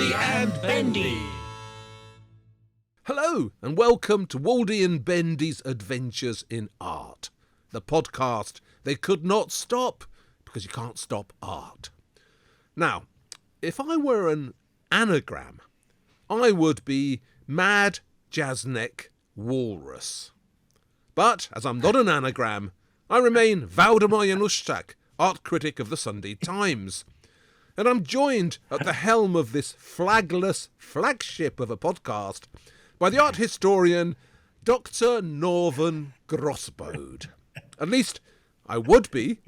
Waldy and Bendy. Hello and welcome to Waldy and Bendy's Adventures in Art, the podcast they could not stop because you can't stop art. Now, if I were an anagram, I would be Mad Jazzneck Walrus. But as I'm not an anagram, I remain Waldemar Januszczak, art critic of the Sunday Times. And I'm joined at the helm of this flagless flagship of a podcast by the art historian, Dr. Norvan Grosbode. At least I would be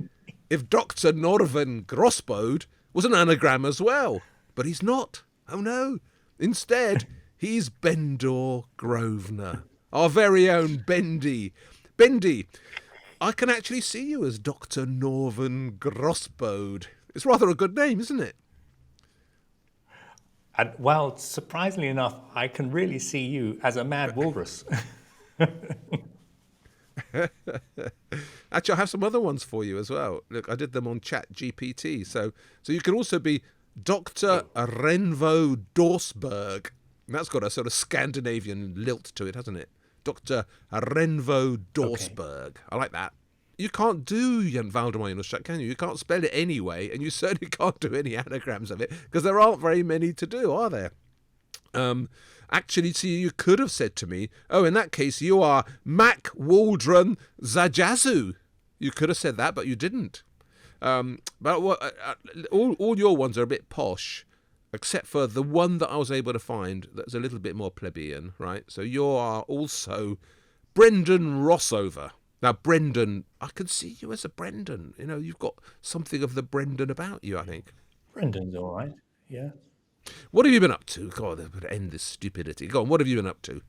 if Dr. Norvan Grosbode was an anagram as well. But he's not. Oh no. Instead, he's Bendor Grosvenor, our very own Bendy. Bendy, I can actually see you as Dr. Norvan Grosbode. It's rather a good name, isn't it? And, well, surprisingly enough, I can really see you as a mad walrus. Actually, I have some other ones for you as well. Look, I did them on Chat GPT. So you can also be Dr. Renvo Dorsberg. That's got a sort of Scandinavian lilt to it, hasn't it? Dr. Renvo Dorsberg. Okay. I like that. You can't do Waldemar Januszczak, can you? You can't spell it anyway, and you certainly can't do any anagrams of it, because there aren't very many to do, are there? Actually, see, you could have said to me, oh, in that case, you are Mac Waldron Zajazu. You could have said that, but you didn't. But all your ones are a bit posh, except for the one that I was able to find that's a little bit more plebeian, right? So you are also Brendan Rossover. Now, Brendan, I can see you as a Brendan. You know, you've got something of the Brendan about you, I think. Brendan's all right, yeah. What have you been up to? God, I would end this stupidity. Go on, what have you been up to?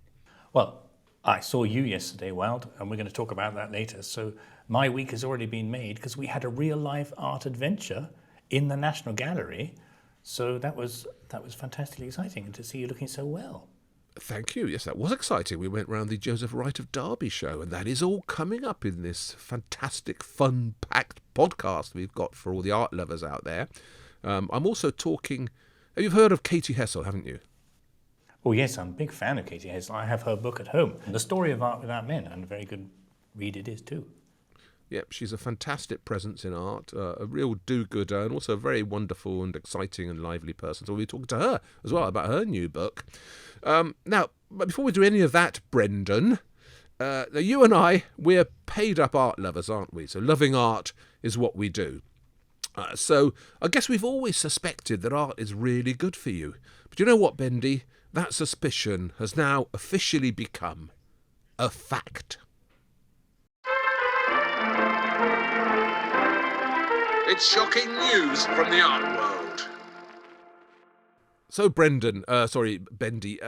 Well, I saw you yesterday, Wild, and we're going to talk about that later. So my week has already been made because we had a real-life art adventure in the National Gallery. So that was fantastically exciting, and to see you looking so well. Thank you. Yes, that was exciting. We went round the Joseph Wright of Derby show, and that is all coming up in this fantastic, fun-packed podcast we've got for all the art lovers out there. I'm also talking... You've heard of Katy Hessel, haven't you? Oh, yes, I'm a big fan of Katy Hessel. I have her book at home, The Story of Art Without Men, and a very good read it is too. Yep, she's a fantastic presence in art, a real do-gooder, and also a very wonderful and exciting and lively person. So we'll be talking to her as well about her new book. Now, before we do any of that, Brendan, you and I, we're paid-up art lovers, aren't we? So loving art is what we do. So I guess we've always suspected that art is really good for you. But you know what, Bendy? That suspicion has now officially become a fact. It's shocking news from the art world. So, Bendy,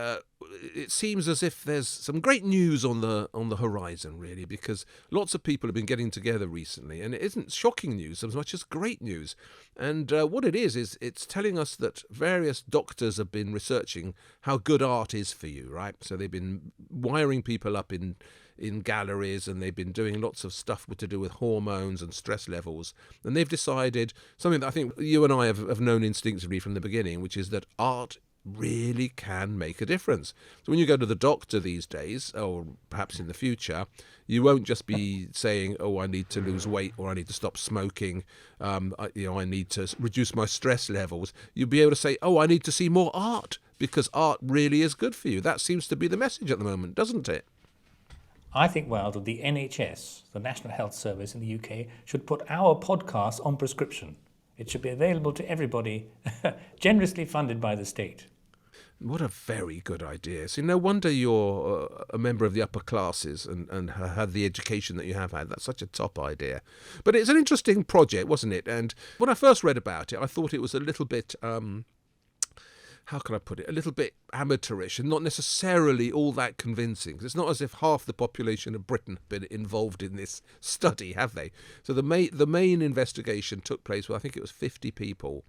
it seems as if there's some great news on the horizon, really, because lots of people have been getting together recently, and it isn't shocking news as much as great news. And what it is it's telling us that various doctors have been researching how good art is for you, right? So they've been wiring people up in galleries, and they've been doing lots of stuff to do with hormones and stress levels. And they've decided something that I think you and I have known instinctively from the beginning, which is that art really can make a difference. So when you go to the doctor these days, or perhaps in the future, you won't just be saying, oh, I need to lose weight, or I need to stop smoking, I need to reduce my stress levels. You'll be able to say, oh, I need to see more art, because art really is good for you. That seems to be the message at the moment, doesn't it? I think, well, that the NHS, the National Health Service in the UK, should put our podcast on prescription. It should be available to everybody, generously funded by the state. What a very good idea. So no wonder you're a member of the upper classes and had the education that you have had. That's such a top idea. But it's an interesting project, wasn't it? And when I first read about it, I thought it was a little bit... how can I put it, a little bit amateurish and not necessarily all that convincing. It's not as if half the population of Britain have been involved in this study, have they? So the main investigation took place, I think it was 50 people,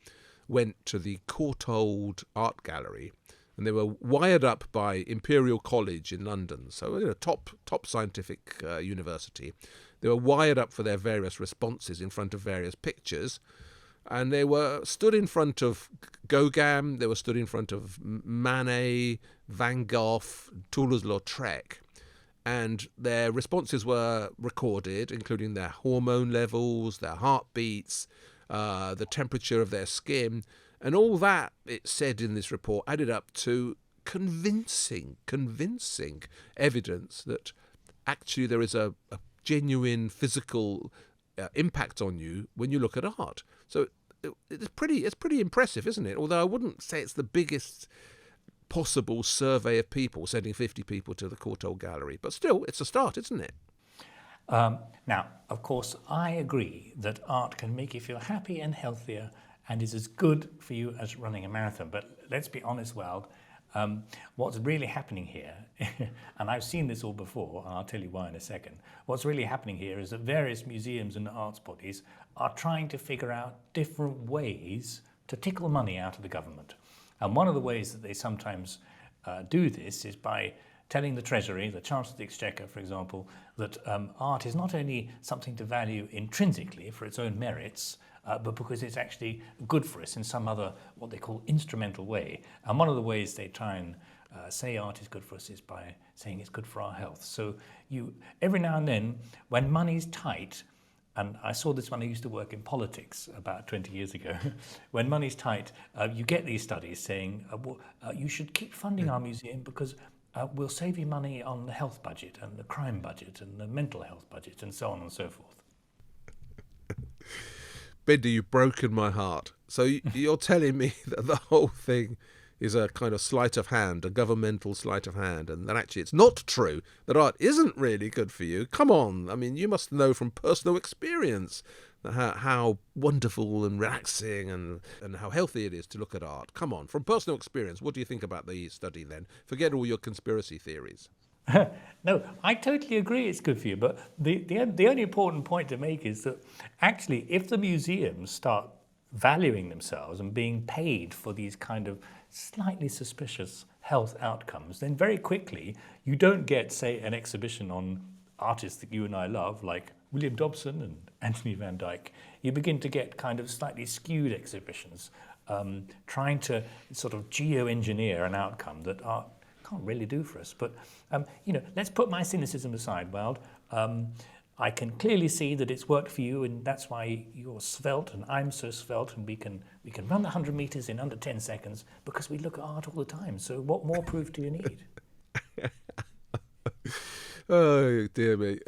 went to the Courtauld Art Gallery, and they were wired up by Imperial College in London, so top scientific university. They were wired up for their various responses in front of various pictures. And they were stood in front of Gauguin, they were stood in front of Manet, Van Gogh, Toulouse-Lautrec, and their responses were recorded, including their hormone levels, their heartbeats, the temperature of their skin, and all that, it said in this report, added up to convincing evidence that actually there is a genuine physical impact on you when you look at art. So it's pretty impressive, isn't it? Although I wouldn't say it's the biggest possible survey of people, sending 50 people to the Courtauld Gallery, but still, it's a start, isn't it? Now, of course, I agree that art can make you feel happy and healthier and is as good for you as running a marathon. But let's be honest, Wald, what's really happening here, and I've seen this all before, and I'll tell you why in a second, what's really happening here is that various museums and arts bodies are trying to figure out different ways to tickle money out of the government. And one of the ways that they sometimes do this is by telling the Treasury, the Chancellor of the Exchequer, for example, that art is not only something to value intrinsically for its own merits, but because it's actually good for us in some other, what they call instrumental way. And one of the ways they try and say art is good for us is by saying it's good for our health. So you, every now and then, when money's tight, and I saw this when I used to work in politics about 20 years ago, when money's tight, you get these studies saying, you should keep funding our museum because we'll save you money on the health budget and the crime budget and the mental health budget and so on and so forth. Bendy, you've broken my heart. So you're telling me that the whole thing is a kind of sleight of hand, a governmental sleight of hand, and that actually it's not true, that art isn't really good for you? Come on, I mean, you must know from personal experience how wonderful and relaxing and how healthy it is to look at art. Come on, from personal experience, what do you think about the study then? Forget all your conspiracy theories. No, I totally agree it's good for you, but the only important point to make is that actually if the museums start valuing themselves and being paid for these kind of slightly suspicious health outcomes, then very quickly you don't get, say, an exhibition on artists that you and I love, like William Dobson and Anthony van Dyck. You begin to get kind of slightly skewed exhibitions, trying to sort of geo-engineer an outcome that art can't really do for us. But, let's put my cynicism aside, Wald. I can clearly see that it's worked for you, and that's why you're svelte and I'm so svelte, and we can run the 100 meters in under 10 seconds because we look at art all the time. So what more proof do you need? Oh, dear me.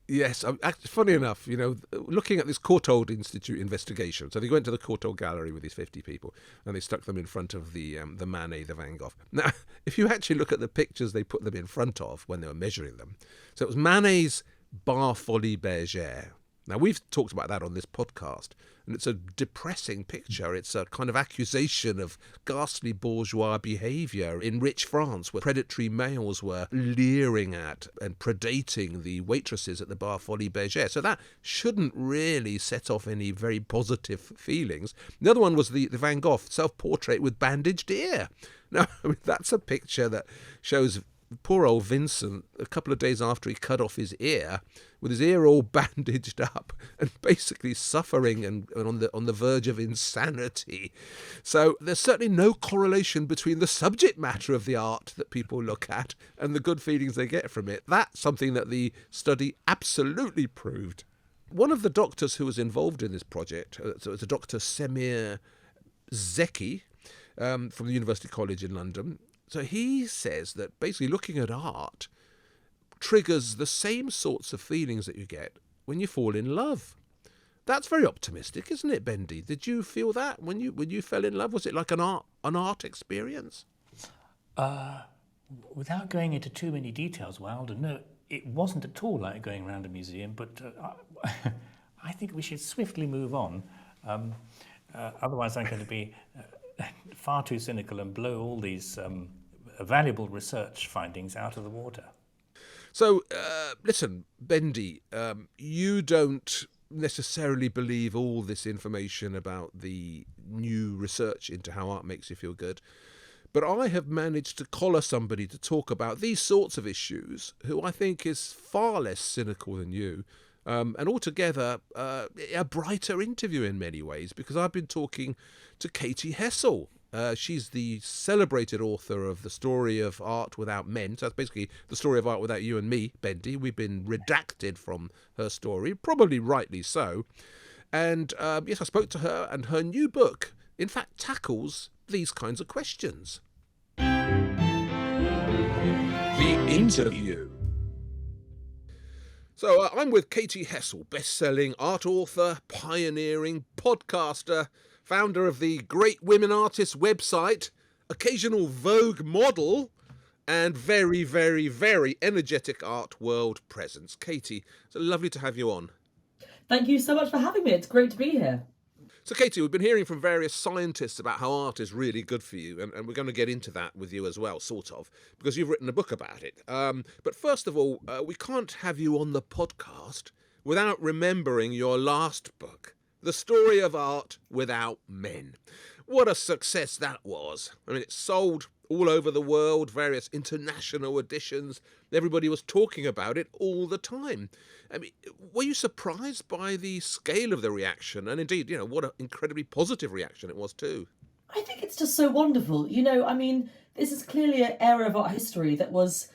Yes, funny enough, looking at this Courtauld Institute investigation, so they went to the Courtauld Gallery with these 50 people and they stuck them in front of the Manet, the Van Gogh. Now, if you actually look at the pictures they put them in front of when they were measuring them, so it was Manet's Bar Folie Bergère. Now, we've talked about that on this podcast, and it's a depressing picture. It's a kind of accusation of ghastly bourgeois behaviour in rich France, where predatory males were leering at and predating the waitresses at the Bar Folie Bergère. So that shouldn't really set off any very positive feelings. The other one was the Van Gogh self-portrait with bandaged ear. Now, I mean, that's a picture that shows poor old Vincent, a couple of days after he cut off his ear, with his ear all bandaged up and basically suffering and on the verge of insanity. So there's certainly no correlation between the subject matter of the art that people look at and the good feelings they get from it. That's something that the study absolutely proved. One of the doctors who was involved in this project, so it's a Dr. Semir Zeki from the University College in London. So he says that basically looking at art triggers the same sorts of feelings that you get when you fall in love. That's very optimistic, isn't it, Bendy? Did you feel that when you fell in love? Was it like an art experience? Without going into too many details, Wilder, no, it wasn't at all like going around a museum, but I think we should swiftly move on. Otherwise I'm going to be far too cynical and blow all these valuable research findings out of the water. So, listen, Bendy, you don't necessarily believe all this information about the new research into how art makes you feel good, but I have managed to collar somebody to talk about these sorts of issues who I think is far less cynical than you, And altogether, a brighter interview in many ways, because I've been talking to Katy Hessel. She's the celebrated author of The Story of Art Without Men. So that's basically the story of art without you and me, Bendy. We've been redacted from her story, probably rightly so. And yes, I spoke to her, and her new book, in fact, tackles these kinds of questions. The interview. So I'm with Katy Hessel, best-selling art author, pioneering podcaster, founder of the Great Women Artists website, occasional Vogue model, and very, very, very energetic art world presence. Katy, it's lovely to have you on. Thank you so much for having me. It's great to be here. So, Katy, we've been hearing from various scientists about how art is really good for you, and we're going to get into that with you as well, sort of, because you've written a book about it. But first of all, we can't have you on the podcast without remembering your last book, The Story of Art Without Men. What a success that was. I mean, it sold all over the world, various international editions. Everybody was talking about it all the time. I mean, were you surprised by the scale of the reaction? And indeed, what an incredibly positive reaction it was too. I think it's just so wonderful. This is clearly an era of art history that was,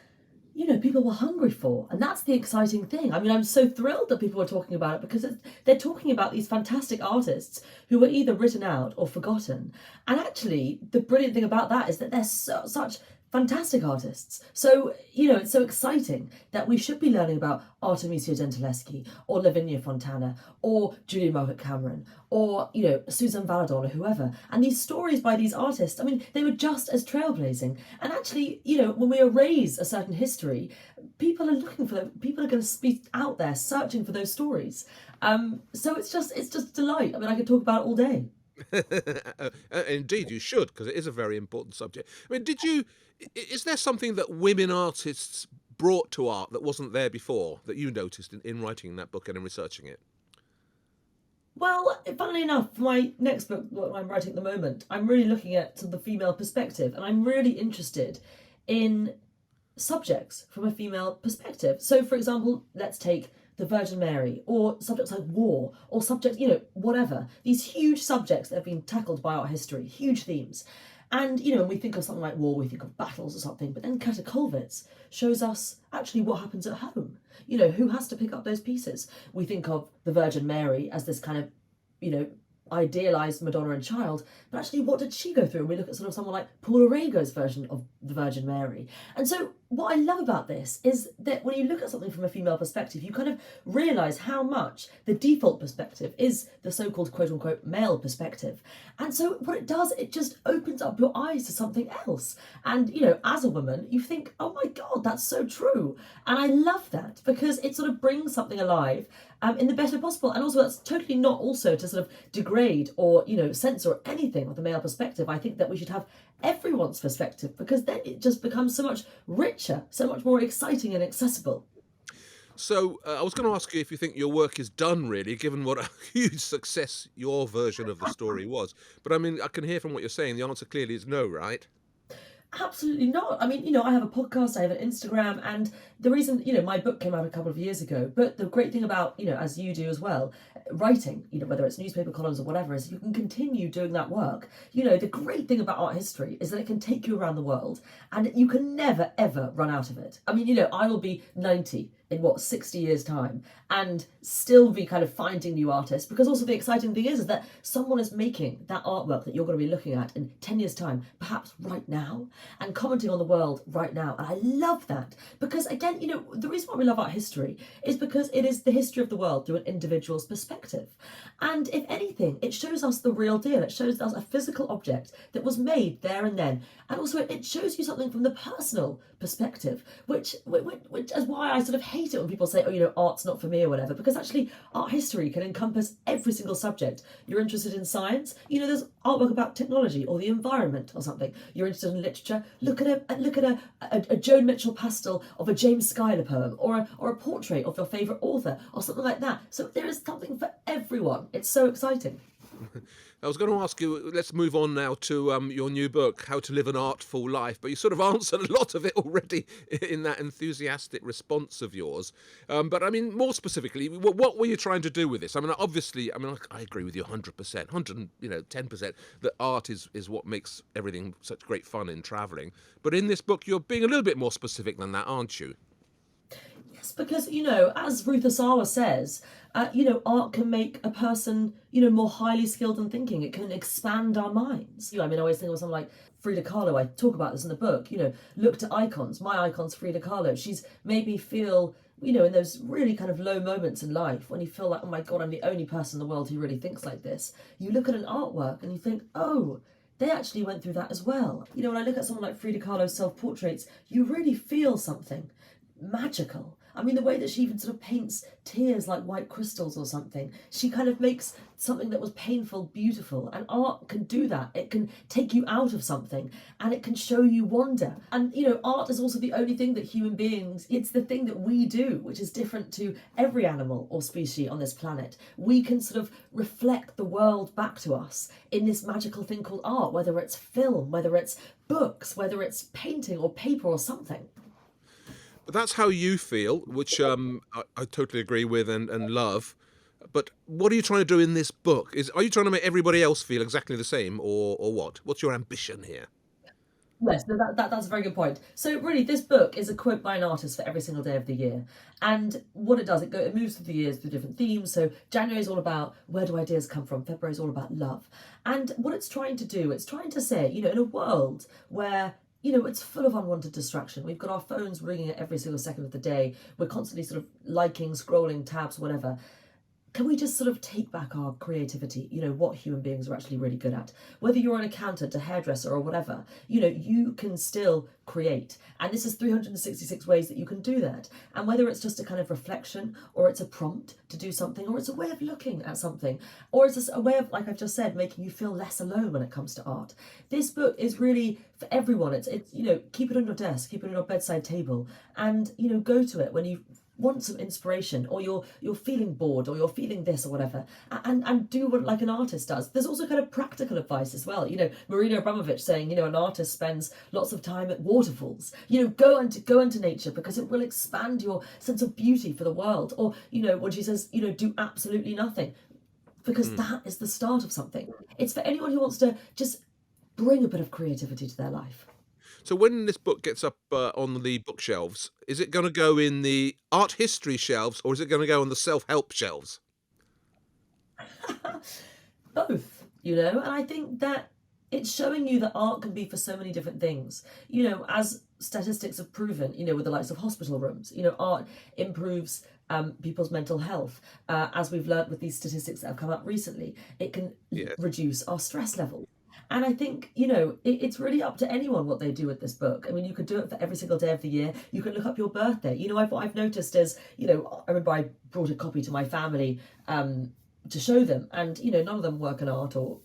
people were hungry for. And that's the exciting thing. I mean, I'm so thrilled that people are talking about it because they're talking about these fantastic artists who were either written out or forgotten. And actually, the brilliant thing about that is that they're such fantastic artists. So, it's so exciting that we should be learning about Artemisia Gentileschi or Lavinia Fontana or Julia Margaret Cameron or, Susan Valadon or whoever. And these stories by these artists, I mean, they were just as trailblazing. And actually, when we erase a certain history, people are looking for them. People are going to be out there searching for those stories. So it's just delight. I mean, I could talk about it all day. Indeed, you should, because it is a very important subject. I mean, is there something that women artists brought to art that wasn't there before, that you noticed in writing that book and in researching it? Well, funnily enough, for my next book, what I'm writing at the moment, I'm really looking at the female perspective, and I'm really interested in subjects from a female perspective. So, for example, let's take the Virgin Mary, or subjects like war, or subjects, whatever. These huge subjects that have been tackled by art history, huge themes. And, when we think of something like war, we think of battles or something, but then Kata Kollwitz shows us actually what happens at home. Who has to pick up those pieces? We think of the Virgin Mary as this kind of, idealised Madonna and child, but actually what did she go through? And we look at sort of someone like Paul Arago's version of the Virgin Mary. And so what I love about this is that when you look at something from a female perspective, you kind of realise how much the default perspective is the so-called quote-unquote male perspective. And so what it does, it just opens up your eyes to something else. And, as a woman, you think, oh my God, that's so true. And I love that because it sort of brings something alive in the best way possible. And also that's totally not also to sort of degrade or, censor anything of the male perspective. I think that we should have everyone's perspective because then it just becomes so much richer, so much more exciting and accessible. So I was going to ask you if you think your work is done, really, given what a huge success your version of the story was. But I mean, I can hear from what you're saying, the answer clearly is no, right? Absolutely not. I mean, I have a podcast, I have an Instagram, and the reason, my book came out a couple of years ago, but the great thing about, as you do as well, writing, whether it's newspaper columns or whatever, is you can continue doing that work. The great thing about art history is that it can take you around the world and you can never, ever run out of it. I mean, I will be 90 in 60 years time and still be kind of finding new artists, because also the exciting thing is that someone is making that artwork that you're going to be looking at in 10 years time, perhaps right now, and commenting on the world right now. And I love that because again, the reason why we love art history is because it is the history of the world through an individual's perspective. And if anything, it shows us the real deal. It shows us a physical object that was made there and then. And also it shows you something from the personal perspective, which is why I sort of hate it when people say, oh, art's not for me or whatever, because actually art history can encompass every single subject. You're interested in science, there's artwork about technology or the environment or something. You're interested in literature, look at a Joan Mitchell pastel of a James Schuyler poem or a portrait of your favourite author or something like that. So there is something for everyone. It's so exciting. I was going to ask you, let's move on now to your new book, How to Live an Artful Life, but you sort of answered a lot of it already in that enthusiastic response of yours. But I mean, more specifically, what were you trying to do with this? I mean, obviously, I agree with you 100%, 10%, that art is what makes everything such great fun in travelling. But in this book, you're being a little bit more specific than that, aren't you? Yes, because, as Ruth Asawa says, art can make a person, more highly skilled in thinking. It can expand our minds. I always think of someone like Frida Kahlo. I talk about this in the book. Look to icons. My icon's Frida Kahlo. She's made me feel, in those really kind of low moments in life when you feel like, oh my God, I'm the only person in the world who really thinks like this. You look at an artwork and you think, oh, they actually went through that as well. When I look at someone like Frida Kahlo's self-portraits, you really feel something magical. The way that she even sort of paints tears like white crystals or something. She kind of makes something that was painful beautiful. And art can do that. It can take you out of something and it can show you wonder. And, art is also the only thing that human beings, it's the thing that we do, which is different to every animal or species on this planet. We can sort of reflect the world back to us in this magical thing called art, whether it's film, whether it's books, whether it's painting or paper or something. But that's how you feel, which I totally agree with and love. But what are you trying to do in this book? Are you trying to make everybody else feel exactly the same, or what? What's your ambition here? Yes, no, that's a very good point. So really, this book is a quote by an artist for every single day of the year. And what it does, it moves through the years through different themes. So January is all about where do ideas come from? February is all about love. And what it's trying to do, it's trying to say, in a world where it's full of unwanted distraction. We've got our phones ringing at every single second of the day. We're constantly sort of liking, scrolling, tabs, whatever. Can we just sort of take back our creativity, what human beings are actually really good at? Whether you're an accountant, a hairdresser or whatever, you can still create. And this is 366 ways that you can do that. And whether it's just a kind of reflection or it's a prompt to do something or it's a way of looking at something or it's just a way of, like I've just said, making you feel less alone when it comes to art. This book is really for everyone. It's keep it on your desk, keep it on your bedside table and, go to it when you want some inspiration or you're feeling bored or you're feeling this or whatever and do what like an artist does. There's also kind of practical advice as well. Marina Abramovich saying, an artist spends lots of time at waterfalls. Go into nature because it will expand your sense of beauty for the world. Or, when she says, do absolutely nothing because that is the start of something. It's for anyone who wants to just bring a bit of creativity to their life. So when this book gets up on the bookshelves, is it going to go in the art history shelves or is it going to go on the self-help shelves? Both, and I think that it's showing you that art can be for so many different things. As statistics have proven, with the likes of hospital rooms, art improves people's mental health. As we've learned with these statistics that have come up recently, it can reduce our stress levels. And I think, it's really up to anyone what they do with this book. You could do it for every single day of the year. You can look up your birthday. What I've noticed is, I remember I brought a copy to my family to show them. And, none of them work in art or,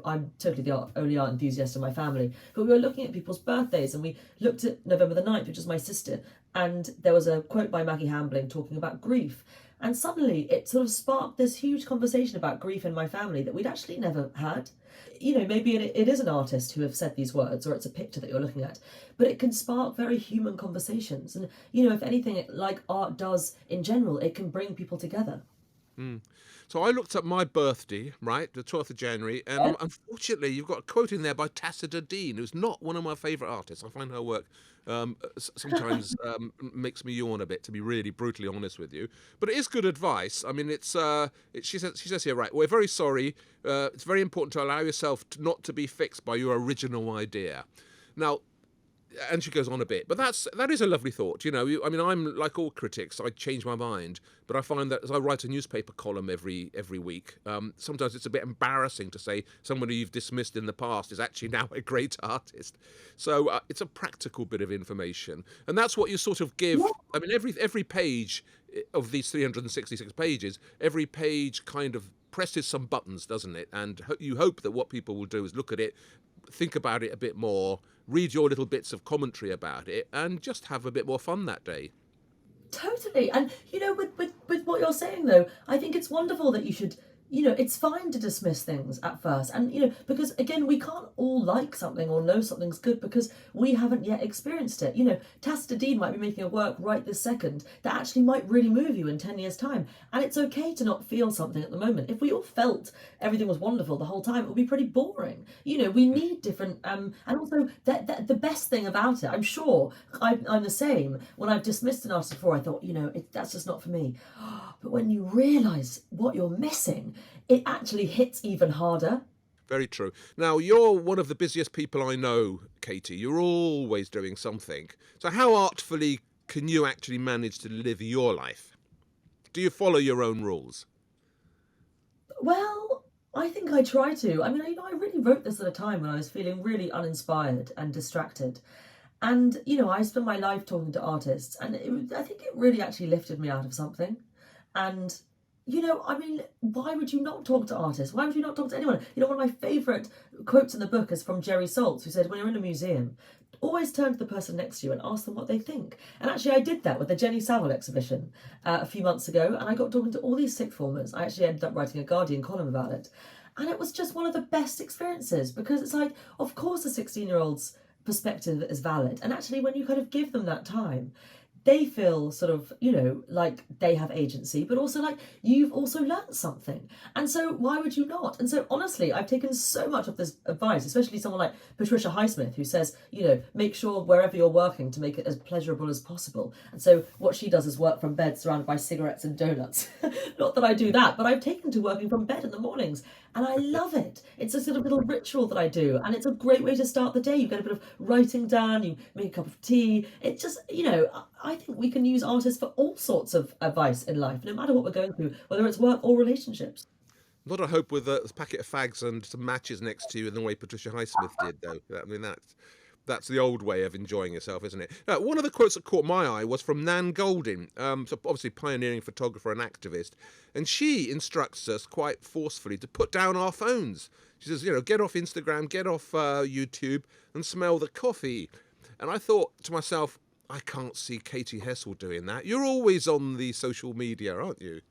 I'm totally the only art enthusiast in my family. But we were looking at people's birthdays and we looked at November the 9th, which is my sister. And there was a quote by Maggie Hambling talking about grief. And suddenly it sort of sparked this huge conversation about grief in my family that we'd actually never had. Maybe it is an artist who have said these words or it's a picture that you're looking at, but it can spark very human conversations. And, if anything, like art does in general, it can bring people together. So I looked up my birthday, right, the 12th of January, and unfortunately you've got a quote in there by Tacita Dean, who's not one of my favourite artists. I find her work sometimes makes me yawn a bit, to be really brutally honest with you. But it is good advice. She says here, right, we're very sorry. It's very important to allow yourself not to be fixed by your original idea. Now, and she goes on a bit, but that is a lovely thought. I'm like all critics. I change my mind, but I find that as I write a newspaper column every week, sometimes it's a bit embarrassing to say somebody you've dismissed in the past is actually now a great artist. So it's a practical bit of information, and that's what you sort of give. Every page of these 366 pages, every page kind of presses some buttons, doesn't it? And you hope that what people will do is look at it, think about it a bit more, read your little bits of commentary about it, and just have a bit more fun that day. Totally. And, with what you're saying, though, I think it's wonderful that you should, it's fine to dismiss things at first. And, because again, we can't all like something or know something's good because we haven't yet experienced it. Tacita Dean might be making a work right this second that actually might really move you in 10 years' time. And it's okay to not feel something at the moment. If we all felt everything was wonderful the whole time, it would be pretty boring. We need different, and also the best thing about it, I'm sure I'm the same. When I've dismissed an artist before, I thought, that's just not for me. But when you realise what you're missing, it actually hits even harder. Very true. Now, you're one of the busiest people I know, Katy. You're always doing something. So how artfully can you actually manage to live your life? Do you follow your own rules? Well, I think I try to. I mean, I really wrote this at a time when I was feeling really uninspired and distracted. And, I spent my life talking to artists, and I think it really actually lifted me out of something. And, I mean, why would you not talk to artists? Why would you not talk to anyone? One of my favourite quotes in the book is from Jerry Saltz, who said, when you're in a museum, always turn to the person next to you and ask them what they think. And actually, I did that with the Jenny Savile exhibition a few months ago, and I got talking to all these sixth formers. I actually ended up writing a Guardian column about it. And it was just one of the best experiences, because it's like, of course, a 16-year-old's perspective is valid. And actually, when you kind of give them that time, they feel sort of, like they have agency, but also like you've also learned something. And so why would you not? And so honestly, I've taken so much of this advice, especially someone like Patricia Highsmith, who says, make sure wherever you're working to make it as pleasurable as possible. And so what she does is work from bed surrounded by cigarettes and donuts. Not that I do that, but I've taken to working from bed in the mornings. And I love it. It's a sort of little ritual that I do. And it's a great way to start the day. You get a bit of writing down, you make a cup of tea. It just, I think we can use artists for all sorts of advice in life, no matter what we're going through, whether it's work or relationships. Not a hope with a packet of fags and some matches next to you in the way Patricia Highsmith did, though. I mean, that's the old way of enjoying yourself, isn't it? Now, one of the quotes that caught my eye was from Nan Goldin, so obviously pioneering photographer and activist, and she instructs us quite forcefully to put down our phones. She says, get off Instagram, get off YouTube, and smell the coffee. And I thought to myself, I can't see Katy Hessel doing that. You're always on the social media, aren't you?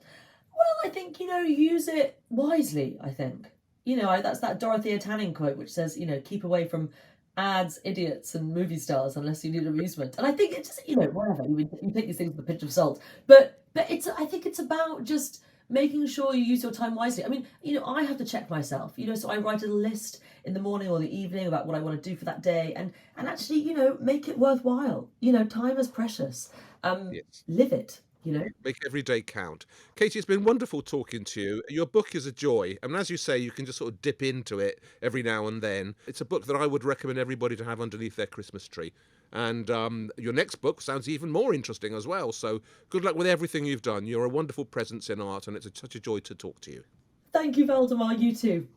Well, I think, use it wisely, I think. That's that Dorothea Tanning quote, which says, keep away from ads, idiots, and movie stars unless you need amusement. And I think it's just, whatever. You take these things with a pinch of salt. But I think it's about just making sure you use your time wisely. I mean, I have to check myself, so I write a list in the morning or the evening about what I want to do for that day and actually, make it worthwhile. Time is precious. Yes. Live it. Make every day count. Katy, it's been wonderful talking to you. Your book is a joy. I mean, as you say, you can just sort of dip into it every now and then. It's a book that I would recommend everybody to have underneath their Christmas tree. And your next book sounds even more interesting as well. So good luck with everything you've done. You're a wonderful presence in art, and it's such a joy to talk to you. Thank you, Valdemar. You too.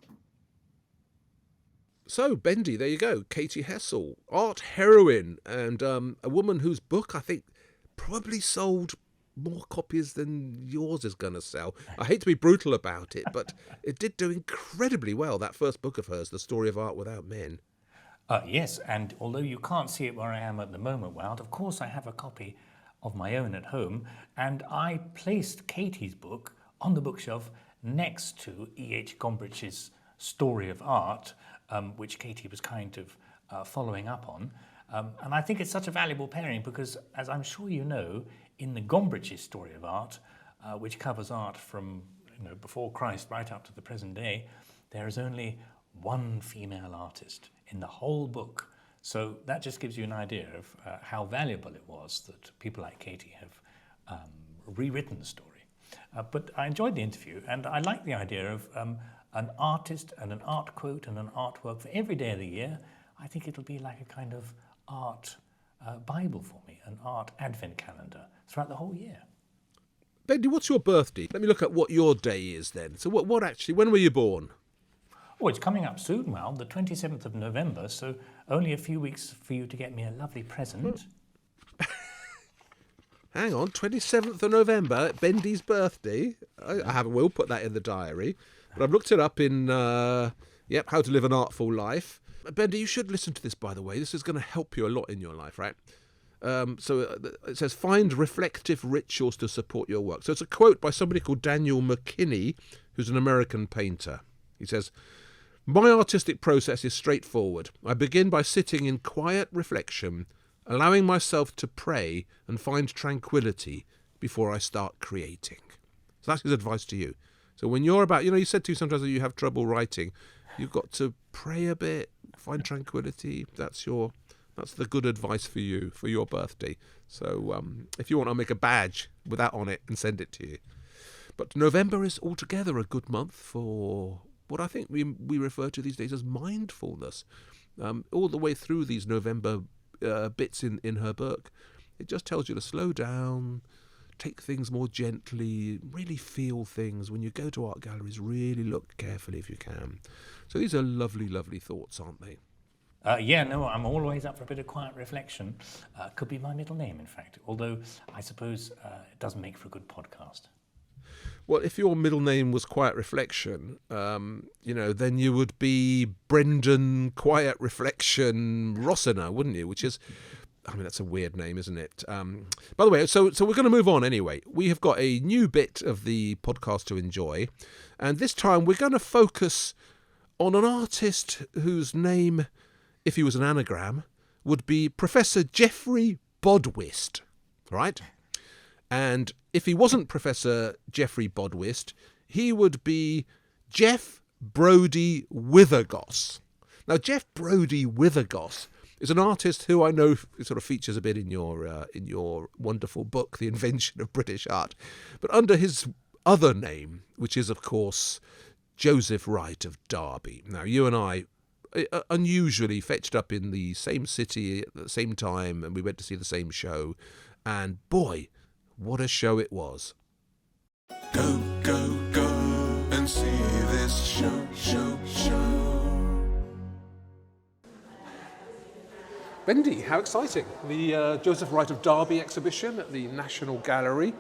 So, Bendy, there you go. Katy Hessel, art heroine, and a woman whose book I think probably sold more copies than yours is going to sell. I hate to be brutal about it, but it did do incredibly well, that first book of hers, The Story of Art Without Men. Yes, and although you can't see it where I am at the moment, Wild, of course I have a copy of my own at home, and I placed Katy's book on the bookshelf next to E.H. Gombrich's Story of Art, which Katy was kind of following up on. And I think it's such a valuable pairing because, as I'm sure you know, in the Gombrich's Story of Art, which covers art from before Christ right up to the present day, there is only one female artist in the whole book. So that just gives you an idea of how valuable it was that people like Katy have rewritten the story. But I enjoyed the interview, and I like the idea of an artist and an art quote and an artwork for every day of the year. I think it'll be like a kind of art Bible for me, an art advent calendar throughout the whole year. Bendy, what's your birthday? Let me look at what your day is then. So what actually, when were you born? Oh, it's coming up soon, Well, the 27th of November, so only a few weeks for you to get me a lovely present. Hang on, 27th of November, Bendy's birthday. I will put that in the diary. But I've looked it up in, How to Live an Artful Life. Bendy, you should listen to this, by the way. This is going to help you a lot in your life, right? It says, find reflective rituals to support your work. So it's a quote by somebody called Daniel McKinney, who's an American painter. He says, my artistic process is straightforward. I begin by sitting in quiet reflection, allowing myself to pray and find tranquility before I start creating. So that's his advice to you. So when you're about, you said to you sometimes that you have trouble writing, you've got to pray a bit, find tranquility. That's the good advice for you for your birthday. So if you want, I'll make a badge with that on it and send it to you. But November is altogether a good month for what I think we refer to these days as mindfulness. All the way through these November bits in her book, it just tells you to slow down, take things more gently, really feel things. When you go to art galleries, really look carefully if you can. So these are lovely, lovely thoughts, aren't they? I'm always up for a bit of quiet reflection. Could be my middle name, in fact, although I suppose it doesn't make for a good podcast. Well, if your middle name was Quiet Reflection, then you would be Brendan Quiet Reflection Rossiner, wouldn't you? Which is, that's a weird name, isn't it? By the way, so we're going to move on anyway. We have got a new bit of the podcast to enjoy, and this time we're going to focus on an artist whose name, if he was an anagram, would be Professor Geoffrey Bodwist, right? And if he wasn't Professor Geoffrey Bodwist, he would be Jeff Brodie Withergoss. Now, Jeff Brodie Withergoss is an artist who I know sort of features a bit in your wonderful book, The Invention of British Art, but under his other name, which is, of course, Joseph Wright of Derby. Now, you and I unusually fetched up in the same city at the same time, and we went to see the same show, and boy, what a show it was. Go, go, go and see this show. Bendy, how exciting. The Joseph Wright of Derby exhibition at the National Gallery.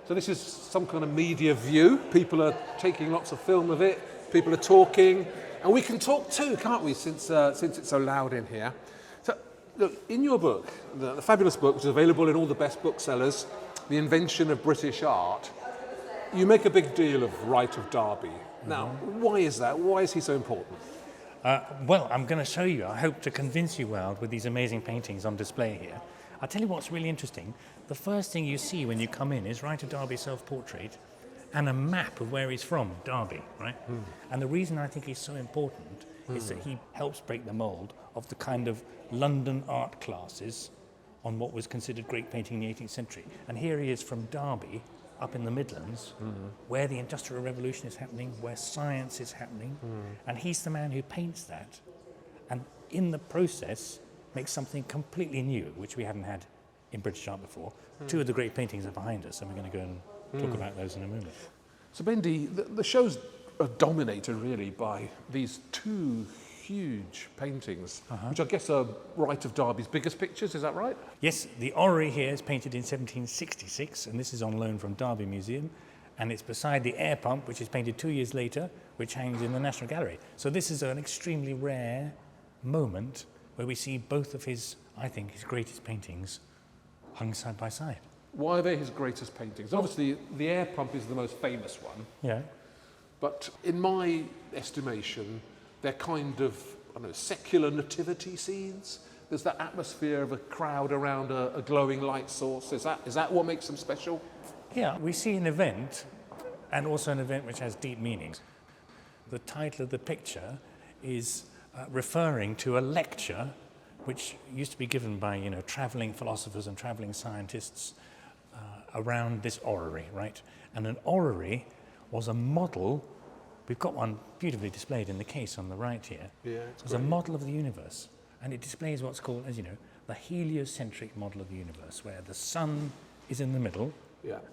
So this is some kind of media view. People are taking lots of film of it. People are talking. And we can talk too, can't we, since it's so loud in here. So, look, in your book, the fabulous book, which is available in all the best booksellers, The Invention of British Art, you make a big deal of Wright of Derby. Now, why is that? Why is he so important? Well, I'm going to show you. I hope to convince you, Wild, with these amazing paintings on display here. I'll tell you what's really interesting. The first thing you see when you come in is Wright of Derby's self-portrait and a map of where he's from, Derby, right? And the reason I think he's so important is that he helps break the mould of the kind of London art classes on what was considered great painting in the 18th century. And here he is from Derby, up in the Midlands, where the Industrial Revolution is happening, where science is happening, and he's the man who paints that, and in the process makes something completely new, which we haven't had in British art before. Two of the great paintings are behind us, and we're going to go and talk about those in a moment. So Bendy, the show's dominated really by these two huge paintings, which I guess are Wright of Derby's biggest pictures, is that right? Yes, the orrery here is painted in 1766, and this is on loan from Derby Museum, and it's beside the air pump, which is painted 2 years later, which hangs in the National Gallery. So this is an extremely rare moment where we see both of his, I think, his greatest paintings hung side by side. Why are they his greatest paintings? Obviously, the air pump is the most famous one. Yeah. But in my estimation, they're kind of, secular nativity scenes. There's that atmosphere of a crowd around a glowing light source. Is that what makes them special? Yeah, we see an event, and also an event which has deep meanings. The title of the picture is referring to a lecture which used to be given by, travelling philosophers and travelling scientists around this orrery, right? And an orrery was a model. We've got one beautifully displayed in the case on the right here. Yeah, it's a model of the universe, and it displays what's called, as you know, the heliocentric model of the universe, where the sun is in the middle,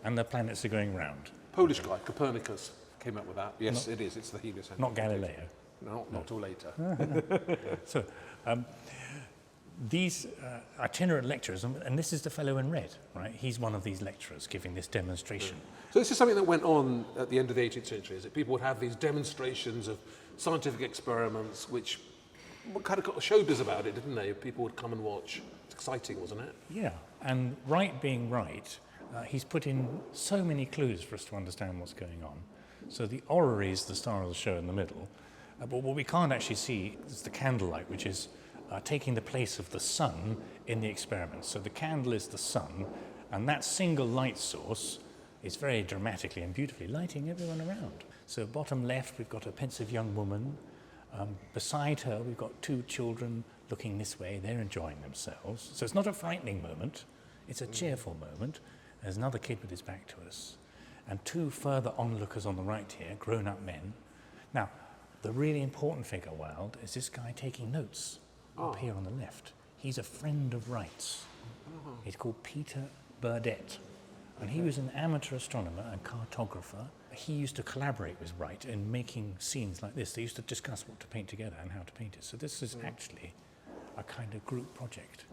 and the planets are going round. Polish guy, Copernicus, came up with that. Yes, it is. It's the heliocentric. Not Galileo. No, not till later. So, these itinerant lecturers, and this is the fellow in red, right? He's one of these lecturers giving this demonstration. So this is something that went on at the end of the 18th century, is that people would have these demonstrations of scientific experiments, which kind of got a showbiz about it, didn't they? People would come and watch. It's exciting, wasn't it? Yeah, And Wright being Wright, he's put in so many clues for us to understand what's going on. So the orrery is the star of the show in the middle, but what we can't actually see is the candlelight, which is taking the place of the sun in the experiment. So the candle is the sun, and that single light source is very dramatically and beautifully lighting everyone around. So bottom left, we've got a pensive young woman. Beside her, we've got two children looking this way. They're enjoying themselves. So it's not a frightening moment. It's a cheerful moment. There's another kid with his back to us. And two further onlookers on the right here, grown-up men. Now, the really important figure, Wild, is this guy taking notes up here on the left. He's a friend of Wright's. He's called Peter Burdett. And he was an amateur astronomer and cartographer. He used to collaborate with Wright in making scenes like this. They used to discuss what to paint together and how to paint it. So this is actually a kind of group project.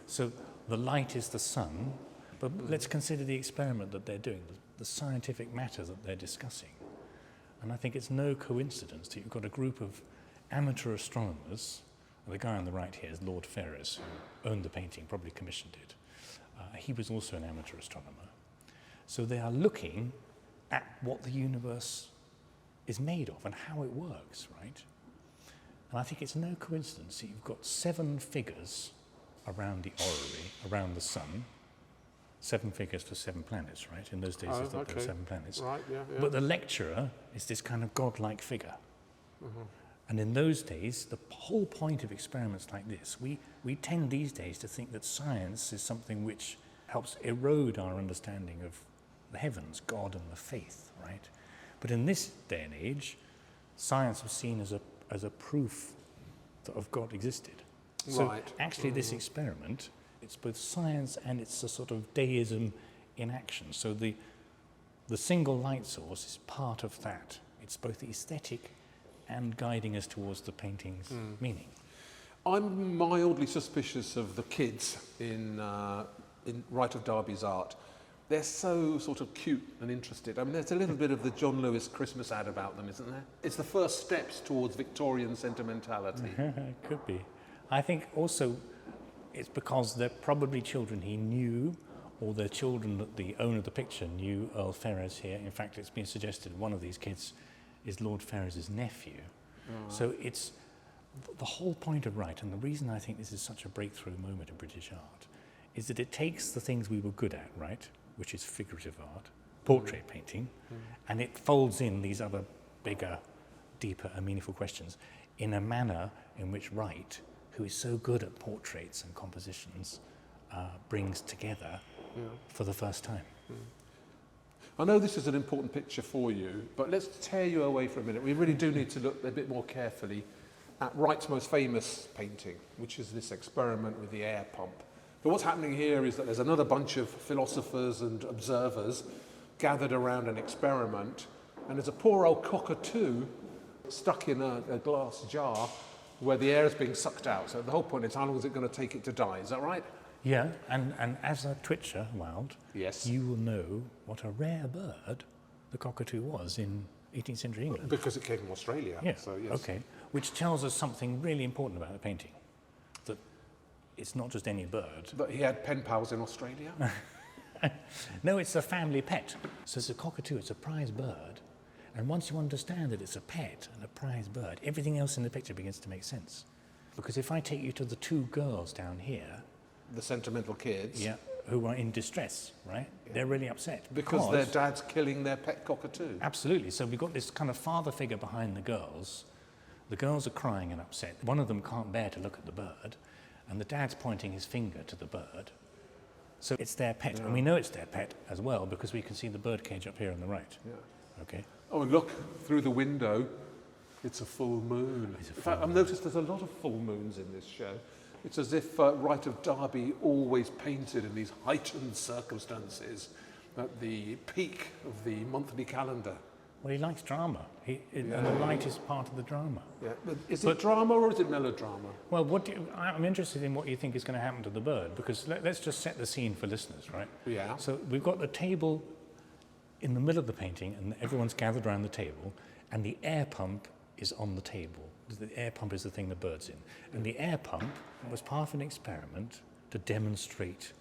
So the light is the sun, but let's consider the experiment that they're doing, the scientific matter that they're discussing. And I think it's no coincidence that you've got a group of amateur astronomers. The guy on the right here is Lord Ferrers, who owned the painting, probably commissioned it. He was also an amateur astronomer. So they are looking at what the universe is made of and how it works, right? And I think it's no coincidence that you've got 7 figures around the orrery, around the sun. 7 figures for 7 planets, right? In those days, there were 7 planets. Right, yeah. But the lecturer is this kind of godlike figure. And in those days, the whole point of experiments like this, we tend these days to think that science is something which helps erode our understanding of the heavens, God and the faith, right? But in this day and age, science was seen as a proof of God existed. So Right. actually this experiment, it's both science and it's a sort of deism in action. So the single light source is part of that. It's both aesthetic and guiding us towards the painting's meaning. I'm mildly suspicious of the kids in Wright of Derby's art. They're so sort of cute and interested. I mean, there's a little bit of the John Lewis Christmas ad about them, isn't there? It's the first steps towards Victorian sentimentality. It could be. I think also it's because they're probably children he knew, or they're children that the owner of the picture knew, Earl Ferrers here. In fact, it's been suggested one of these kids is Lord Ferrers' nephew. So it's the whole point of Wright, and the reason I think this is such a breakthrough moment in British art, is that it takes the things we were good at, right, which is figurative art, portrait painting, and it folds in these other bigger, deeper and meaningful questions in a manner in which Wright, who is so good at portraits and compositions, brings together for the first time. I know this is an important picture for you, but let's tear you away for a minute. We really do need to look a bit more carefully at Wright's most famous painting, which is this experiment with the air pump. But what's happening here is that there's another bunch of philosophers and observers gathered around an experiment, and there's a poor old cockatoo stuck in a glass jar where the air is being sucked out. So the whole point is, how long is it going to take it to die? Is that right? Yeah, and as a twitcher, Wild, Yes. you will know what a rare bird the cockatoo was in 18th century England. Because it came from Australia. Yeah, So, yes. okay. Which tells us something really important about the painting, that it's not just any bird. But he had pen pals in Australia. No, it's a family pet. So it's a cockatoo, it's a prize bird. And once you understand that it's a pet and a prize bird, everything else in the picture begins to make sense. Because if I take you to the 2 girls down here, The sentimental kids. who are in distress, right? They're really upset. Because their dad's killing their pet cockatoo. Absolutely. So we've got this kind of father figure behind the girls. The girls are crying and upset. One of them can't bear to look at the bird, and the dad's pointing his finger to the bird. So it's their pet, and we know it's their pet as well because we can see the bird cage up here on the right. Yeah. Okay. Oh, and look, through the window, it's a full moon. It's a In full fact, I've noticed there's a lot of full moons in this show. It's as if Wright of Derby always painted in these heightened circumstances at the peak of the monthly calendar. Well, he likes drama, and the light is part of the drama. Yeah. But is it drama or is it melodrama? Well, I'm interested in what you think is going to happen to the bird, because let's just set the scene for listeners, right? Yeah. So we've got the table in the middle of the painting, and everyone's gathered around the table, and the air pump is on the table. The air pump is the thing the bird's in. And the air pump was part of an experiment to demonstrate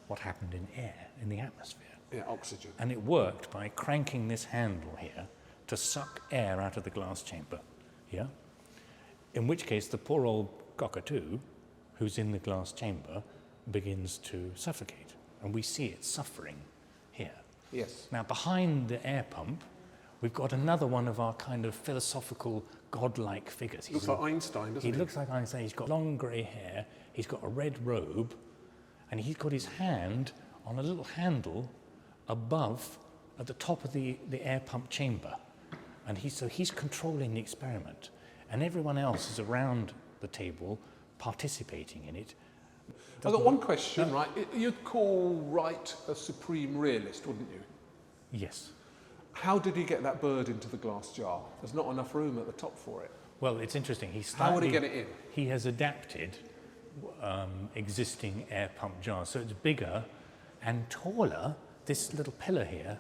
what happened in air, in the atmosphere. Yeah, oxygen. And it worked by cranking this handle here to suck air out of the glass chamber, yeah? In which case the poor old cockatoo, who's in the glass chamber, begins to suffocate. And we see it suffering here. Yes. Now, behind the air pump, we've got another one of our kind of philosophical, godlike figures. Looks like Einstein, doesn't he? He looks like Einstein. He's got long grey hair, he's got a red robe, and he's got his hand on a little handle above, at the top of the air pump chamber. And he's controlling the experiment. And everyone else is around the table participating in it. I've got one question, right? You'd call Wright a supreme realist, wouldn't you? Yes. How did he get that bird into the glass jar? There's not enough room at the top for it. Well, it's interesting. How would he get it in? He has adapted existing air pump jars, so it's bigger and taller. This little pillar here,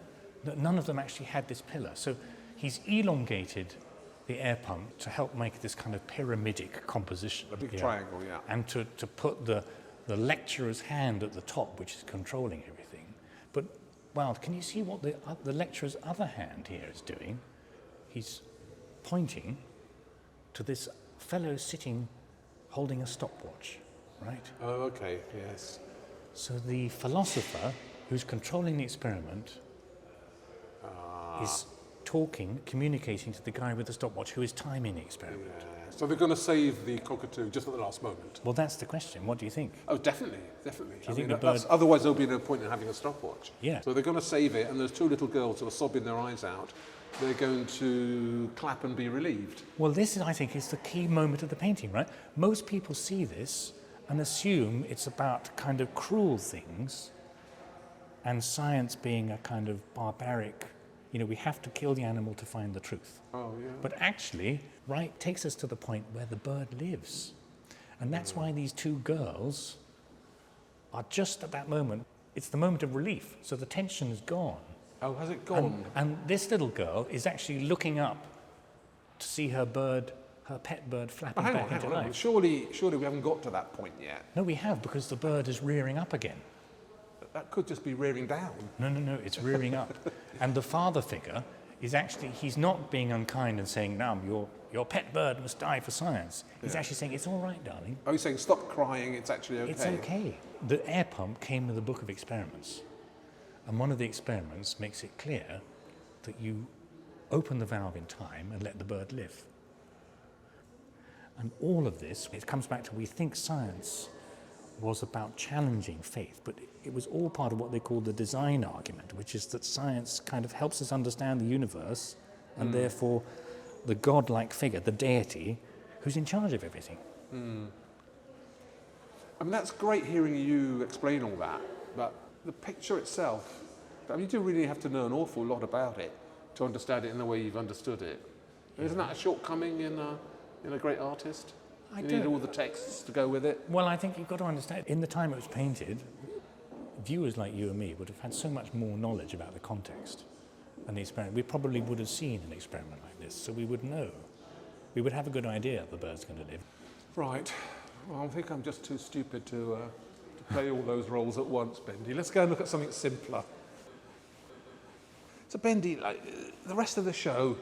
none of them actually had this pillar. So he's elongated the air pump to help make this kind of pyramidic composition. A big triangle, yeah. And to put the lecturer's hand at the top, which is controlling everything. But, wow, can you see what the lecturer's other hand here is doing? He's pointing to this fellow sitting holding a stopwatch, right? Oh, okay, yes. So the philosopher who's controlling the experiment is talking, communicating to the guy with the stopwatch who is timing the experiment. Yeah. So they're going to save the cockatoo just at the last moment? Well, that's the question. What do you think? Oh, definitely, definitely. Do you think the bird... Otherwise there'll be no point in having a stopwatch. Yeah. So they're going to save it, and there's two little girls who are sobbing their eyes out. They're going to clap and be relieved. Well, this, I think, is the key moment of the painting, right? Most people see this and assume it's about kind of cruel things and science being a kind of barbaric, you know, we have to kill the animal to find the truth. Oh, yeah. But actually, Wright takes us to the point where the bird lives. And that's why these two girls are just at that moment, it's the moment of relief. So the tension is gone. Oh, has it gone? And this little girl is actually looking up to see her bird, her pet bird, flapping back into life. Surely we haven't got to that point yet. No, we have, because the bird is rearing up again. That could just be rearing down. No, it's rearing up. And the father figure is actually, he's not being unkind and saying, no, your pet bird must die for science. He's actually saying, it's all right, darling. Oh, he's saying, stop crying, it's actually okay. It's okay. The air pump came with a book of experiments. And one of the experiments makes it clear that you open the valve in time and let the bird live. And all of this, it comes back to, we think science was about challenging faith, but it was all part of what they call the design argument, which is that science kind of helps us understand the universe, and therefore the godlike figure, the deity, who's in charge of everything. I mean, that's great hearing you explain all that, but the picture itself, I mean, you do really have to know an awful lot about it to understand it in the way you've understood it. Yeah. Isn't that a shortcoming in a great artist? You need all the texts to go with it. Well, I think you've got to understand, in the time it was painted, viewers like you and me would have had so much more knowledge about the context and the experiment. We probably would have seen an experiment like this, so we would know. We would have a good idea the bird's going to live. Right. Well, I think I'm just too stupid to play all those roles at once, Bendy. Let's go and look at something simpler. So, Bendy, like, the rest of the show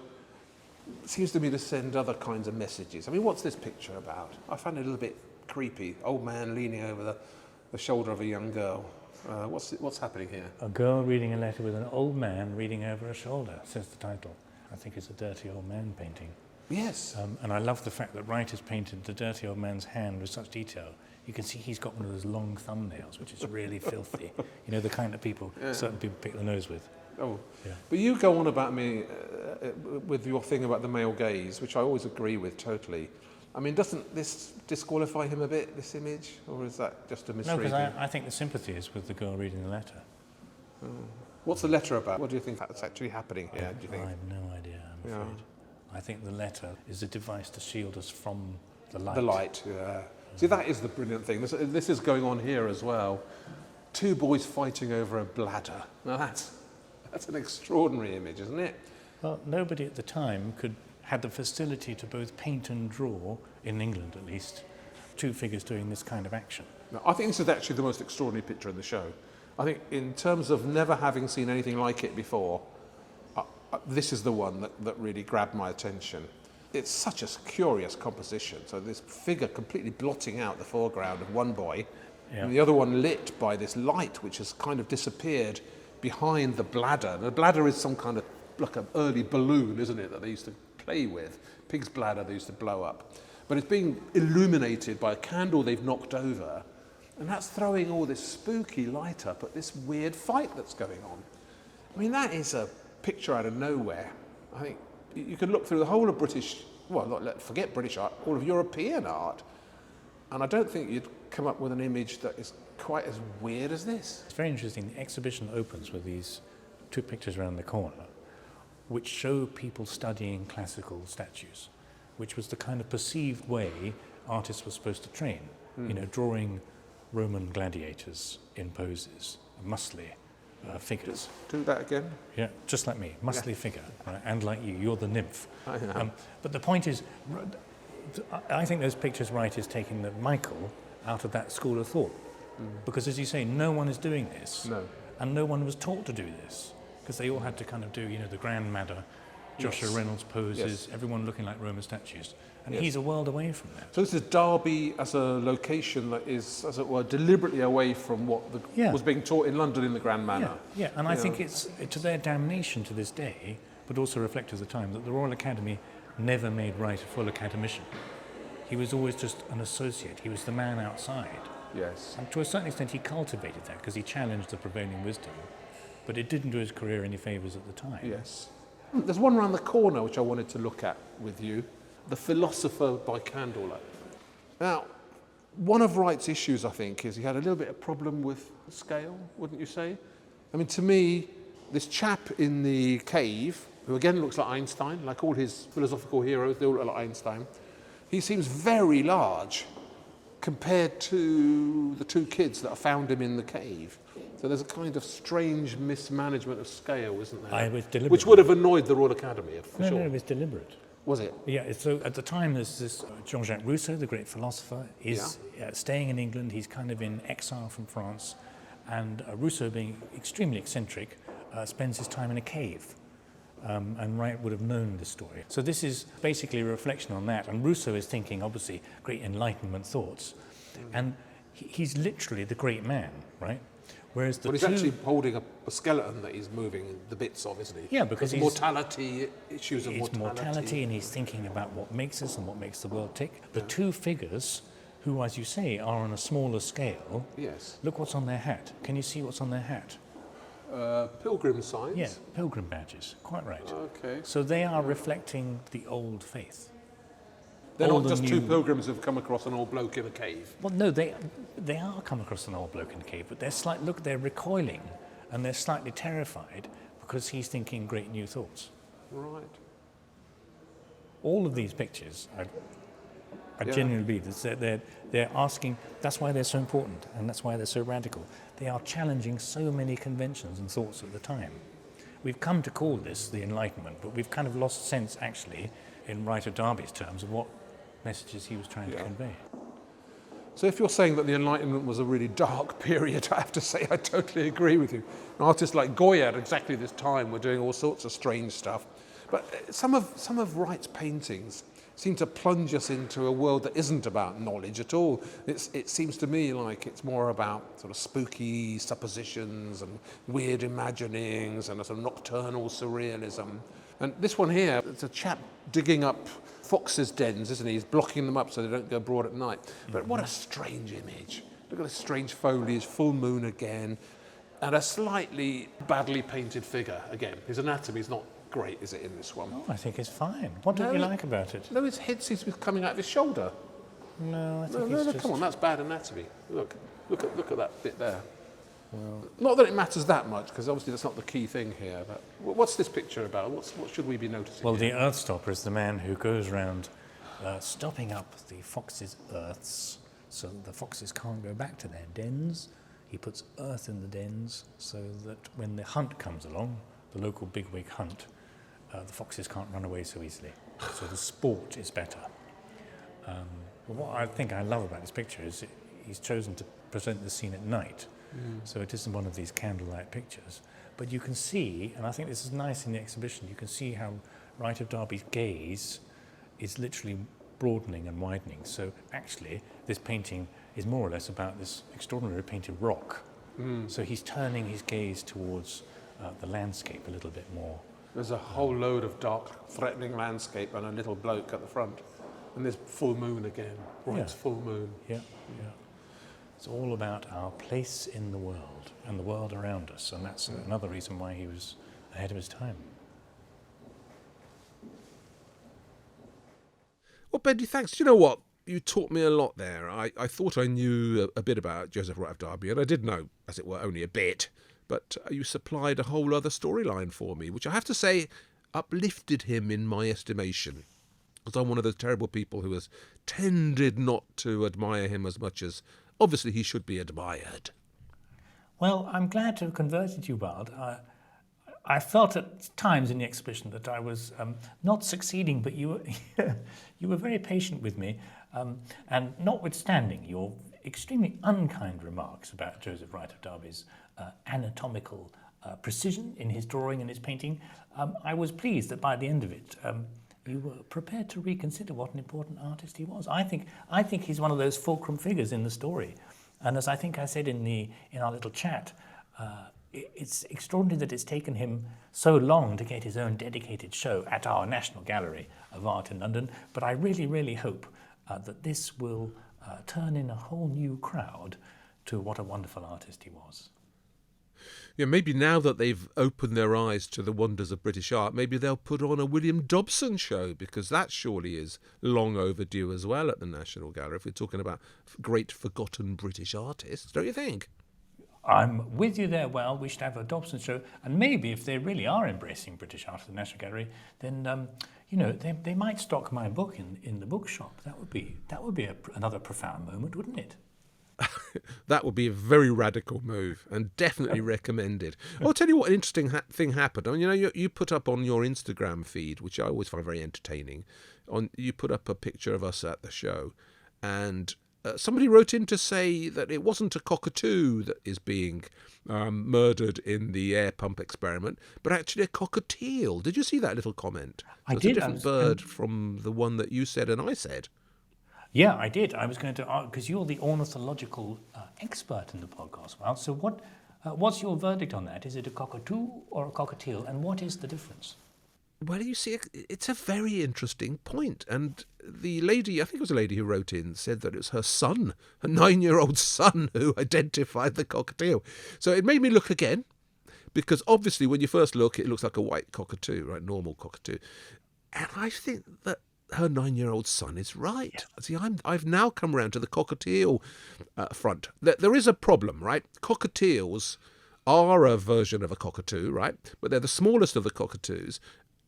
seems to me to send other kinds of messages. I mean, what's this picture about? I found it a little bit creepy. Old man leaning over the shoulder of a young girl. What's happening here? A girl reading a letter with an old man reading over her shoulder, says the title. I think it's a dirty old man painting. Yes. And I love the fact that Wright has painted the dirty old man's hand with such detail. You can see he's got one of those long thumbnails, which is really filthy. You know, the kind that certain people pick their nose with. Oh, yeah. But you go on about me with your thing about the male gaze, which I always agree with totally. I mean, doesn't this disqualify him a bit, this image, or is that just a misreading? No, because I think the sympathy is with the girl reading the letter. Oh. What's the letter about? What do you think that's actually happening here, do you think? I have no idea, I'm afraid. I think the letter is a device to shield us from the light. The light, yeah. See, that is the brilliant thing. This is going on here as well. Two boys fighting over a bladder. Now that's an extraordinary image, isn't it? Well, nobody at the time had the facility to both paint and draw, in England at least, two figures doing this kind of action. No, I think this is actually the most extraordinary picture in the show. I think in terms of never having seen anything like it before, this is the one that really grabbed my attention. It's such a curious composition. So this figure completely blotting out the foreground of one boy, and the other one lit by this light which has kind of disappeared behind the bladder. And the bladder is some kind of like an early balloon, isn't it, that they used to play with. Pig's bladder they used to blow up. But it's being illuminated by a candle they've knocked over, and that's throwing all this spooky light up at this weird fight that's going on. I mean, that is a picture out of nowhere. I think you could look through the whole of British, forget British art, all of European art, and I don't think you'd come up with an image that is quite as weird as this. It's very interesting. The exhibition opens with these two pictures around the corner, which show people studying classical statues, which was the kind of perceived way artists were supposed to train. You know, drawing Roman gladiators in poses, muscly figures. Do that again. Yeah, just like me, muscly figure, right? And like you're the nymph. I am. But the point is, I think those pictures Wright is taking the Michael out of that school of thought. Because as you say, no one is doing this. No. And no one was taught to do this. Because they all had to kind of do, you know, the grandmother, Joshua Reynolds poses, everyone looking like Roman statues. And he's a world away from that. So this is Derby as a location that is, as it were, deliberately away from what was being taught in London in the Grand Manor. Yeah, and I think it's to their damnation to this day, but also reflect of the time, that the Royal Academy never made Wright a full academician. He was always just an associate. He was the man outside. Yes. And to a certain extent, he cultivated that because he challenged the prevailing wisdom. But it didn't do his career any favours at the time. Yes. There's one around the corner which I wanted to look at with you, The Philosopher by Candlelight. Now, one of Wright's issues, I think, is he had a little bit of problem with scale, wouldn't you say? I mean, to me, this chap in the cave, who again looks like Einstein, like all his philosophical heroes, they all look like Einstein, he seems very large compared to the two kids that found him in the cave. So there's a kind of strange mismanagement of scale, isn't there? I was deliberate. Which would have annoyed the Royal Academy, for sure. No, it was deliberate. Was it? Yeah, so at the time, there's this Jean-Jacques Rousseau, the great philosopher, is staying in England. He's kind of in exile from France. And Rousseau, being extremely eccentric, spends his time in a cave. And Wright would have known this story. So this is basically a reflection on that. And Rousseau is thinking, obviously, great Enlightenment thoughts. And he's literally the great man, right? Whereas But he's actually holding a skeleton that he's moving the bits of, isn't he? Yeah, because he's... mortality, issues of it's mortality, and he's thinking about what makes us and what makes the world tick. The two figures, who, as you say, are on a smaller scale. Yes. Look what's on their hat. Can you see what's on their hat? Pilgrim signs? Yeah, pilgrim badges. Quite right. Okay. So they are reflecting the old faith. They're Old not and just two new. pilgrims who've come across an old bloke in a cave. Well, no, they are come across an old bloke in the cave, but they're recoiling, and they're slightly terrified because he's thinking great new thoughts. Right. All of these pictures, I genuinely believe that they're asking. That's why they're so important, and that's why they're so radical. They are challenging so many conventions and thoughts at the time. We've come to call this the Enlightenment, but we've kind of lost sense, actually, in Wright of Derby's terms, of what messages he was trying to convey. So if you're saying that the Enlightenment was a really dark period, I have to say I totally agree with you. Artists like Goya at exactly this time were doing all sorts of strange stuff. But some of Wright's paintings seem to plunge us into a world that isn't about knowledge at all. It seems to me like it's more about sort of spooky suppositions and weird imaginings and a sort of nocturnal surrealism. And this one here, it's a chap digging up foxes' dens, isn't he? He's blocking them up so they don't go abroad at night. But what a strange image. Look at this strange foliage, full moon again, and a slightly badly painted figure again. His anatomy's not great, is it, in this one? Oh, I think it's fine. What don't you like about it? No, his head seems to be coming out of his shoulder. No, I think No, it's just... come on, that's bad anatomy. Look at that bit there. Well, not that it matters that much, because obviously that's not the key thing here. But what's this picture about? What should we be noticing? Well, here? the earth stopper is the man who goes around stopping up the foxes' earths so that the foxes can't go back to their dens. He puts earth in the dens so that when the hunt comes along, the local bigwig hunt, the foxes can't run away so easily. So the sport is better. What I think I love about this picture is he's chosen to present the scene at night. So it isn't one of these candlelight pictures. But you can see, and I think this is nice in the exhibition, you can see how Wright of Derby's gaze is literally broadening and widening. So actually, this painting is more or less about this extraordinary painted rock. So he's turning his gaze towards the landscape a little bit more. There's a whole load of dark, threatening landscape and a little bloke at the front. And there's full moon again. Wright's full moon. Yeah. It's all about our place in the world and the world around us, and that's another reason why he was ahead of his time. Well, Bendy, thanks. Do you know what? You taught me a lot there. I thought I knew a bit about Joseph Wright of Derby, and I did know, as it were, only a bit. But you supplied a whole other storyline for me, which I have to say uplifted him in my estimation. Because I'm one of those terrible people who has tended not to admire him as much as obviously he should be admired. Well, I'm glad to have converted you, Wild. I felt at times in the exhibition that I was not succeeding, but you were very patient with me. And notwithstanding your extremely unkind remarks about Joseph Wright of Derby's anatomical precision in his drawing and his painting, I was pleased that by the end of it, you were prepared to reconsider what an important artist he was. I think he's one of those fulcrum figures in the story. And as I think I said in our little chat, it's extraordinary that it's taken him so long to get his own dedicated show at our National Gallery of Art in London. But I really, really hope that this will turn in a whole new crowd to what a wonderful artist he was. Yeah, maybe now that they've opened their eyes to the wonders of British art, maybe they'll put on a William Dobson show, because that surely is long overdue as well at the National Gallery, if we're talking about great forgotten British artists, don't you think? I'm with you there, Well. We should have a Dobson show, and maybe if they really are embracing British art at the National Gallery, then they might stock my book in the bookshop. That would be another profound moment, wouldn't it? That would be a very radical move and definitely recommended. I'll tell you what an interesting thing happened. I mean, you put up on your Instagram feed, which I always find very entertaining, you put up a picture of us at the show, and somebody wrote in to say that it wasn't a cockatoo that is being murdered in the air pump experiment, but actually a cockatiel. Did you see that little comment? I did. It's a different bird from the one that you said and I said. Yeah, I did. I was going to ask, because you're the ornithological expert in the podcast, Well. So what's your verdict on that? Is it a cockatoo or a cockatiel, and what is the difference? Well, you see, it's a very interesting point. And the lady, I think it was a lady who wrote in, said that it was her son, her 9-year-old son, who identified the cockatiel. So it made me look again, because obviously when you first look, it looks like a white cockatoo, right, normal cockatoo. And I think that her 9-year-old son is right. Yeah. See, I've now come around to the cockatiel front. There is a problem, right? Cockatiels are a version of a cockatoo, right? But they're the smallest of the cockatoos.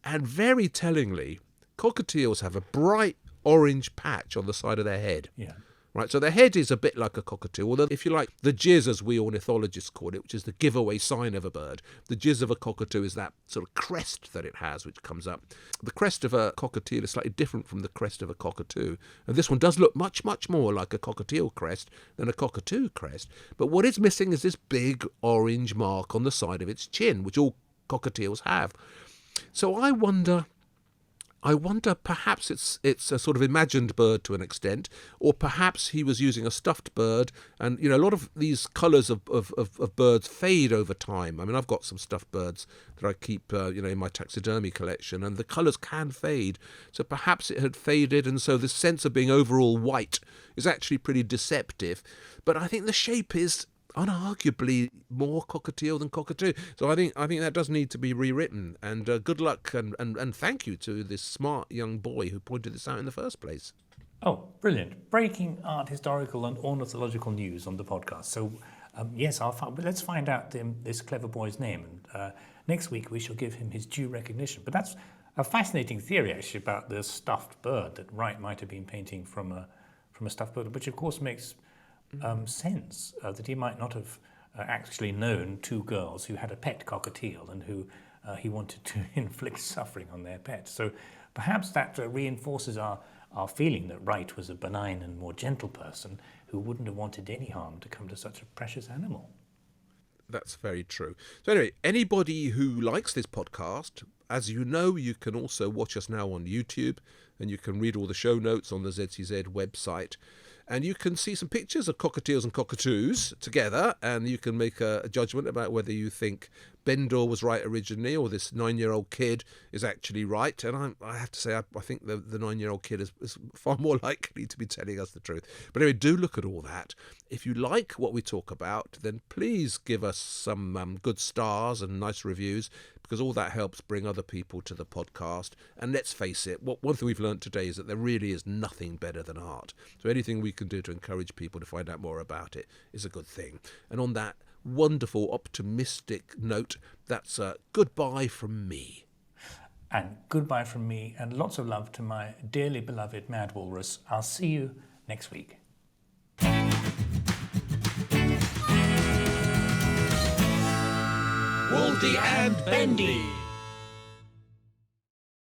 And very tellingly, cockatiels have a bright orange patch on the side of their head. Yeah. Right, so their head is a bit like a cockatoo, although if you like, the jizz, as we ornithologists call it, which is the giveaway sign of a bird, the jizz of a cockatoo is that sort of crest that it has, which comes up. The crest of a cockatiel is slightly different from the crest of a cockatoo, and this one does look much, much more like a cockatiel crest than a cockatoo crest. But what is missing is this big orange mark on the side of its chin, which all cockatiels have. So I wonder perhaps it's a sort of imagined bird to an extent, or perhaps he was using a stuffed bird, and a lot of these colours of birds fade over time. I mean, I've got some stuffed birds that I keep in my taxidermy collection, and the colours can fade. So perhaps it had faded, and so this sense of being overall white is actually pretty deceptive. But I think the shape is unarguably more cockatiel than cockatoo. So I think that does need to be rewritten. And good luck and thank you to this smart young boy who pointed this out in the first place. Oh, brilliant. Breaking art, historical and ornithological news on the podcast. So, yes, let's find out this clever boy's name. And next week we shall give him his due recognition. But that's a fascinating theory, actually, about the stuffed bird, that Wright might have been painting from a stuffed bird, which, of course, makes sense, that he might not have actually known two girls who had a pet cockatiel and who he wanted to inflict suffering on their pet. So perhaps that reinforces our feeling that Wright was a benign and more gentle person who wouldn't have wanted any harm to come to such a precious animal. That's very true. So anyway, anybody who likes this podcast, as you know, you can also watch us now on YouTube, and you can read all the show notes on the ZCZ website. And you can see some pictures of cockatiels and cockatoos together, and you can make a judgment about whether you think Bendor was right originally or this 9-year-old kid is actually right. And I have to say, I think the 9-year-old kid is far more likely to be telling us the truth. But anyway, do look at all that. If you like what we talk about, then please give us some good stars and nice reviews, because all that helps bring other people to the podcast. And let's face it, one thing we've learned today is that there really is nothing better than art. So anything we can do to encourage people to find out more about it is a good thing. And on that wonderful, optimistic note, that's goodbye from me. And goodbye from me, and lots of love to my dearly beloved Mad Walrus. I'll see you next week. Waldy and Bendy.